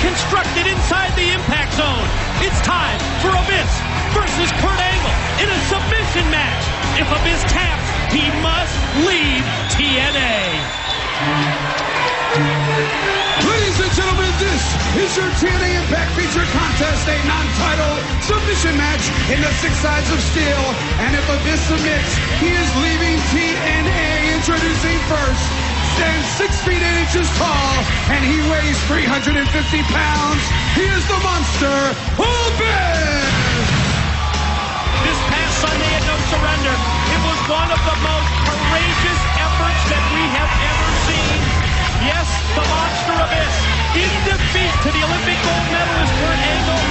constructed inside the impact zone. It's time for Abyss versus Kurt Angle in a submission match. If Abyss taps, he must leave TNA. Ladies and gentlemen, this is your TNA Impact Feature Contest, a non-title submission match in the 6 sides of steel. And if Abyss submits, he is leaving TNA. Introducing first, stands 6 feet 8 inches tall, and he weighs 350 pounds. He is the monster, Abyss! This past Sunday at No Surrender, it was one of the most courageous efforts that we have ever seen. Yes, the monster Abyss in defeat to the Olympic gold medalist Kurt Angle.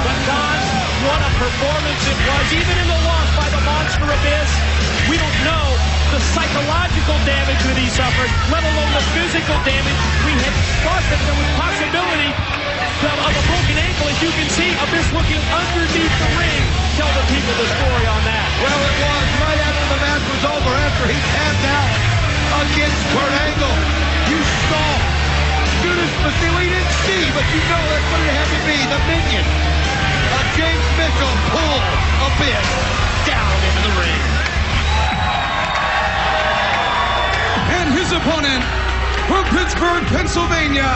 But God, what a performance it was, even in the loss by the monster Abyss. We don't know the psychological damage that he suffered, let alone the physical damage. We had thought that there was possibility of a broken ankle. As you can see, Abyss looking underneath the ring. Tell the people the story on that. Well, it was right after the match was over, after he tapped out against Kurt Angle. You saw Judas Basili didn't see, but you know that's what it had to be. The minion of James Mitchell pulled Abyss down into the ring. And his opponent, from Pittsburgh, Pennsylvania,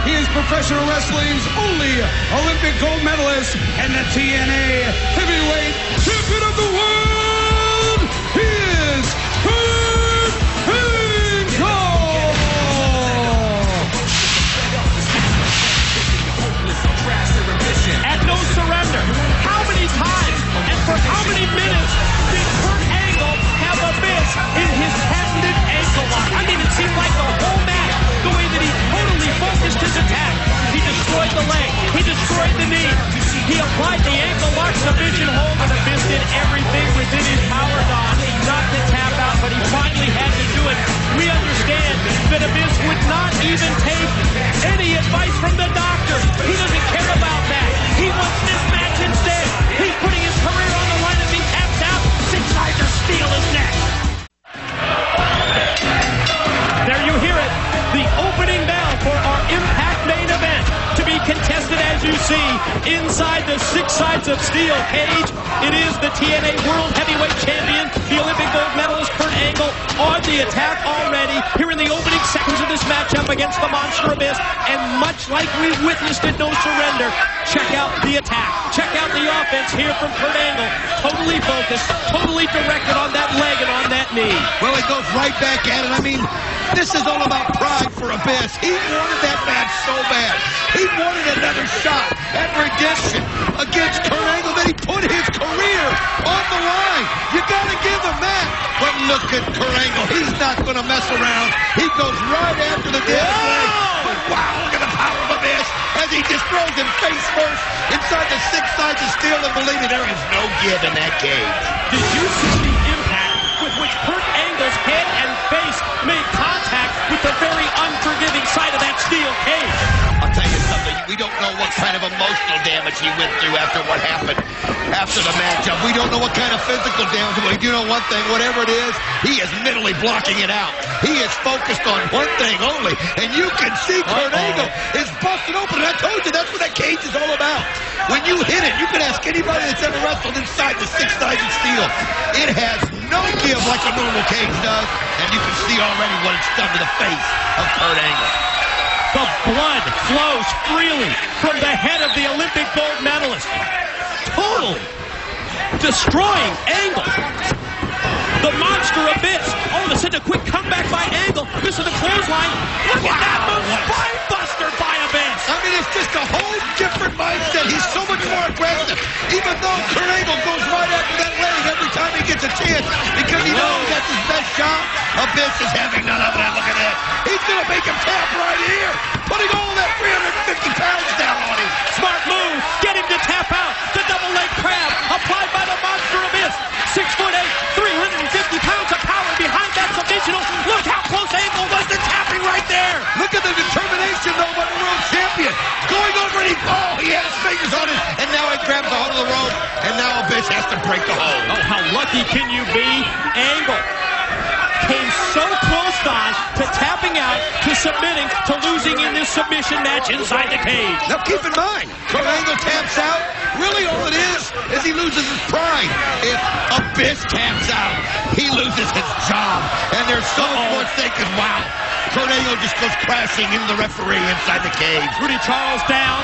he is professional wrestling's only Olympic gold medalist and the TNA heavyweight champion of the world. He is Kurt Angle. At No Surrender, how many times and for how many minutes did Kurt Angle have Abyss in his patented ankle lock? I mean, it seemed like the whole match, the way that he totally focused his attack. He destroyed the leg. He destroyed the knee. He applied the ankle lock submission hold, and Abyss did everything within his power, Don, not to tap out, but he finally had to do it. We understand that Abyss would not even take any advice from the doctor. He doesn't care about that. He wants this match instead. He's putting his career on the line. If he taps out, 6 sides of steel is next. There you hear it. The opening bell for our Impact main event, to be contested, as you see, inside the 6 sides of steel cage. It is the TNA World Heavyweight Champion, the Olympic gold medalist Kurt Angle, on the attack already. Here in the opening seconds of this matchup against the monster Abyss, and much like we witnessed at No Surrender, check out the attack. Check out the offense here from Kurt Angle. Totally focused, totally directed on that leg and on that knee. Well, he goes right back at it. I mean, this is all about pride for Abyss. He wanted that match so bad. He wanted another shot at redemption against Kurt Angle. Then he put his career on the line. You got to give him that. But look at Kurt Angle. He's not going to mess around. He goes right after the dead leg. But wow, look at the power of Abyss as he just throws him face first inside the 6 sides of steel. And believe me, there is no give in that cage. Did you see the impact with which Kurt Angle's head and face made contact with the very unforgiving side of that steel cage? I'll tell you something, we don't know what kind of emotional damage he went through after what happened after the matchup. We don't know what kind of physical damage, but we do know one thing, whatever it is, he is mentally blocking it out. He is focused on one thing only, and you can see Kurt Angle is busted open, and I told you that's what that cage is all about. When you hit it, you can ask anybody that's ever wrestled inside the 6 sides of steel. It has no give like a normal cage does, and you can see already what it's done to the face of Kurt Angle. The blood flows freely from the head of the Olympic gold medalist. Totally destroying Angle. The monster Abyss. All of a sudden, a quick comeback by Angle. This is the clothesline. Look at that move. Spine buster by Abyss. I mean, it's just a whole different mindset. He's so much more aggressive. Even though Kurt Angle goes right after that leg every time he gets a chance because he knows that's his best shot, Abyss is having none of that. Look at that. He's going to make him tap right here, putting all that 350 pounds down on him. Smart move. Get him to tap out. The double leg crab applied by the monster Abyss. 6'8", 350 pounds of power behind that submissional. Look how close Angle was to tapping right there. Look at the determination, though, by the world champion. Going over and he had his fingers on it, and now he grabs the hold of the rope, and now Abyss has to break the hold. Oh, how lucky can you be? Angle came so close, Don, to tapping out out to submitting to losing in this submission match inside the cage. Now keep in mind, Kurt Angle taps out. Really all it is he loses his pride. If Abyss taps out, he loses his job. And there's so much more thinking, wow. Kurt Angle just goes crashing into the referee inside the cage. Rudy Charles down.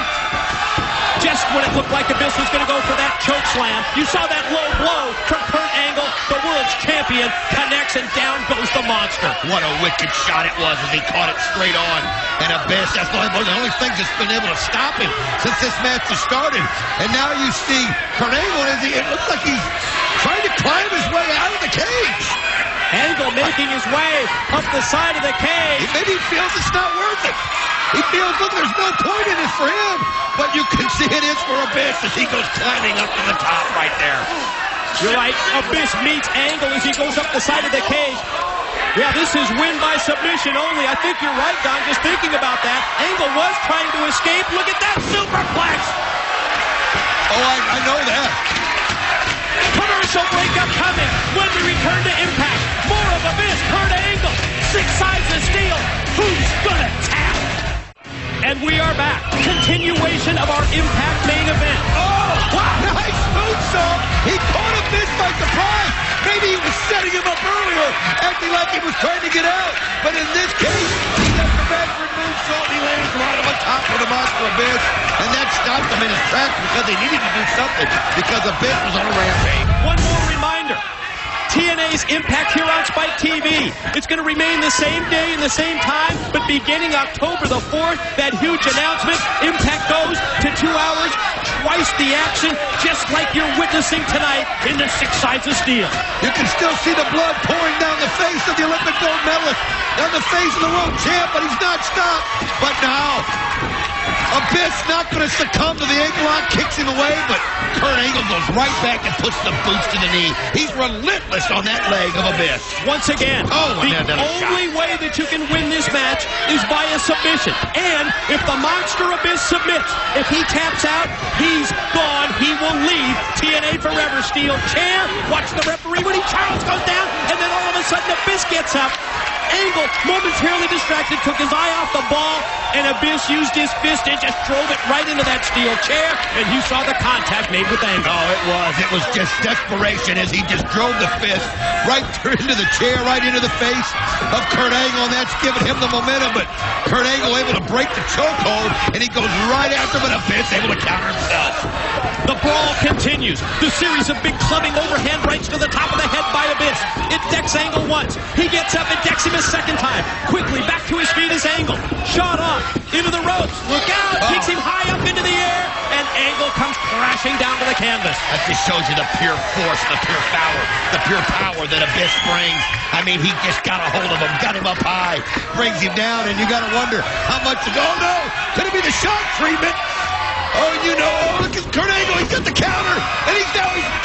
Just when it looked like Abyss was going to go for that choke slam, you saw that low blow from Kurt Angle. The world's champion connects, and down goes the monster. What a wicked shot it was as he caught it straight on. And Abyss, that's one of the only things that's been able to stop him since this match has started. And now you see Kurt Angle, it looks like he's trying to climb his way out of the cage. Angle making his way up the side of the cage. Maybe he feels it's not worth it. He feels, look, there's no point in it for him. But you can see it is for Abyss as he goes climbing up to the top right there. You're right. Abyss meets Angle as he goes up the side of the cage. Yeah, this is win by submission only. I think you're right, Don, just thinking about that. Angle was trying to escape. Look at that superplex. Oh, I know that. Commercial breakup coming when we return to Impact. More of Abyss, Kurt Angle. 6 sides of steel. Who's gonna tap? And we are back. Continuation of our Impact main event. Oh, wow. Nice moonsault. He caught Abyss by surprise. Maybe he was setting him up earlier, acting like he was trying to get out. But in this case, he does the backward moonsault. He lands right on top of the monster Abyss. And that stopped him in his tracks because they needed to do something because Abyss was on a rampage. One more reminder. TNA's Impact here on Spike TV. It's going to remain the same day and the same time, but beginning October the 4th, that huge announcement, Impact goes to 2 hours, twice the action, just like you're witnessing tonight in the 6 sides of steel. You can still see the blood pouring down the face of the Olympic gold medalist, down the face of the world champ, but he's not stopped. But now, Abyss not going to succumb to the ankle lock, kicks him away, but Kurt Angle goes right back and puts the boots to the knee. He's relentless on that leg of Abyss. Once again, the only way that you can win this match is by a submission. And if the monster Abyss submits, if he taps out, he's gone. He will leave TNA forever. Steel chair. Watch the referee when Charles goes down, and then all of a sudden Abyss gets up. Angle, momentarily distracted, took his eye off the ball, and Abyss used his fist and just drove it right into that steel chair, and you saw the contact made with Angle. Oh, it was. It was just desperation as he just drove the fist right into the chair, right into the face of Kurt Angle, and that's giving him the momentum, but Kurt Angle able to break the chokehold, and he goes right after him, and Abyss able to counter himself. The brawl continues. The series of big clubbing overhand rights to the top of the head by Abyss. It decks Angle once. He gets up and decks him a second time. Quickly back to his feet is Angle. Shot off into the ropes. Look out. Kicks him high up into the air. And Angle comes crashing down to the canvas. That just shows you the pure force, the pure power that Abyss brings. I mean, he just got a hold of him, got him up high, brings him down, and you got to wonder how much. Oh no! Could it be the shock treatment? Oh, you know, look at Kurt Angle. He's got the counter, and he's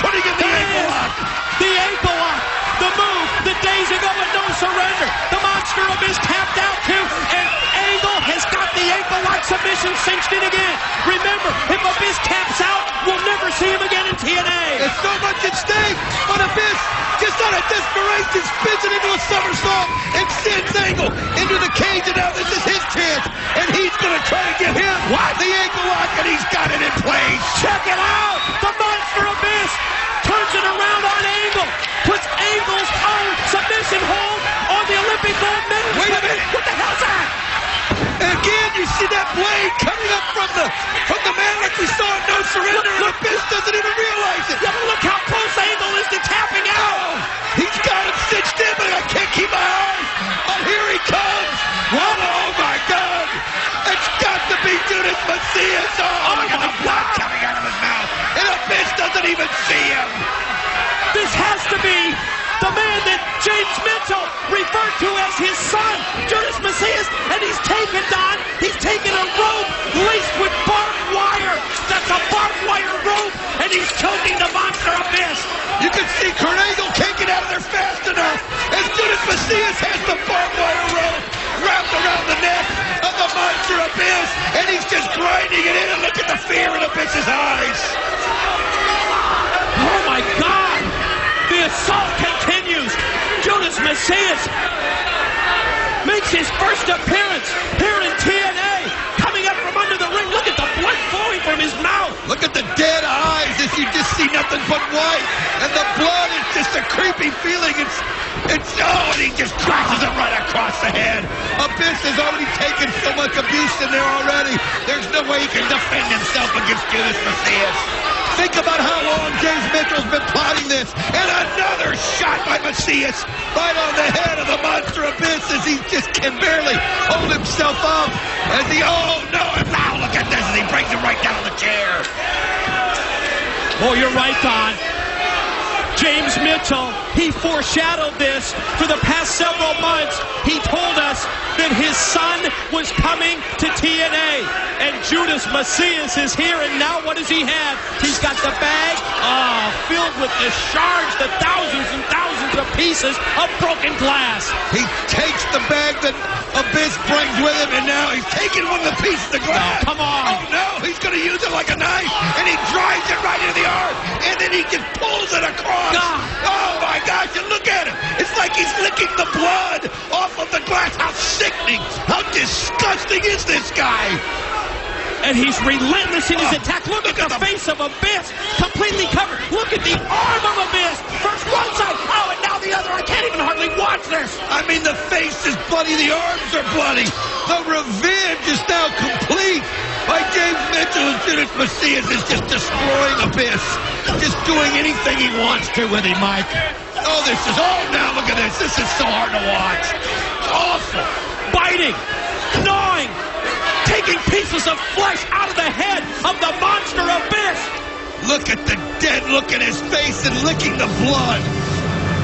putting in the ankle lock. The ankle lock. The move. The days ago and no surrender. The monster Abyss tapped out too, and Angle has got the ankle lock submission cinched in again. Remember, if Abyss taps out, we'll never see him again in TNA. There's so much at stake, but Abyss, just out of desperation, spins it into a somersault and sends Angle into the cage, and now this is his chance, and he's going to try to get him the ankle lock, and he's got it in place. Check it out! The monster Abyss turns it around on Angle, puts Angle's own submission hold on the Olympic gold medal. Wait a minute! What the hell's that? And again, you see that blade coming up from the man like we saw in No Surrender, and Abyss doesn't even realize it. Yeah, but look how close Angle is to tapping out. Oh, he's got him cinched in, but I can't keep my eyes. Oh, here he comes. What? Oh, my God. It's got to be Judas Macias. Oh, look at the blood coming out of his mouth. And Abyss doesn't even see him. This has to be the man that James Mitchell referred to as his son, Judas Macias, and he's taken a rope laced with barbed wire. That's a barbed wire rope, and he's choking the monster Abyss. You can see Kurt Angle can't get out of there fast enough as Judas Macias has the barbed wire rope wrapped around the neck of the monster Abyss, and he's just grinding it in, and look at the fear in Abyss's eyes. Oh, my God. The assault continues. Judas Macias makes his first appearance here in TNA. Coming up from under the ring. Look at the blood flowing from his mouth. Look at the dead eyes as you just see nothing but white. And the blood is just a creepy feeling. And he just crashes it right across the head. Abyss has already taken so much abuse in there already. There's no way he can defend himself against Judas Macias. Think about how long James Mitchell's been plotting this. And another shot by Macias right on the head of the monster Abyss as he just can barely hold himself up. As he, oh no, and now look at this as he brings him right down the chair. Oh, you're right, Don. James Mitchell, he foreshadowed this for the past several months. He told us that his son was coming to TNA. And Judas Macias is here, and now what does he have? He's got the bag filled with the shards, the thousands and thousands of pieces of broken glass. He takes the bag that Abyss brings with him, and now he's taking one of the pieces of glass. No, come on. Oh, no, he's going to use it like a knife, and he drives it right into the arm, and then he just pulls it across. God. Oh, my gosh, and look at him. It's like he's licking the blood off of the glass. How sickening, how disgusting is this guy? And he's relentless in his attack. Look at the face of Abyss, completely covered. Look at the arm of Abyss. First one side, oh, and now the other. I can't even hardly watch this. I mean, the face is bloody, the arms are bloody. The revenge is now complete by James Mitchell, and Judas Macias is just destroying Abyss. Just doing anything he wants to with him, Mike. Oh, now look at this. This is so hard to watch. It's awful. Biting, gnawing, taking pieces of flesh out of the head of the monster Abyss. Look at the dead look in his face and licking the blood.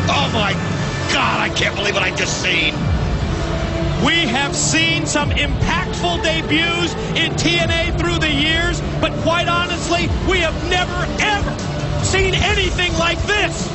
Oh, my God, I can't believe what I just seen. We have seen some impactful debuts in TNA through the years, but quite honestly, we have never, ever seen anything like this.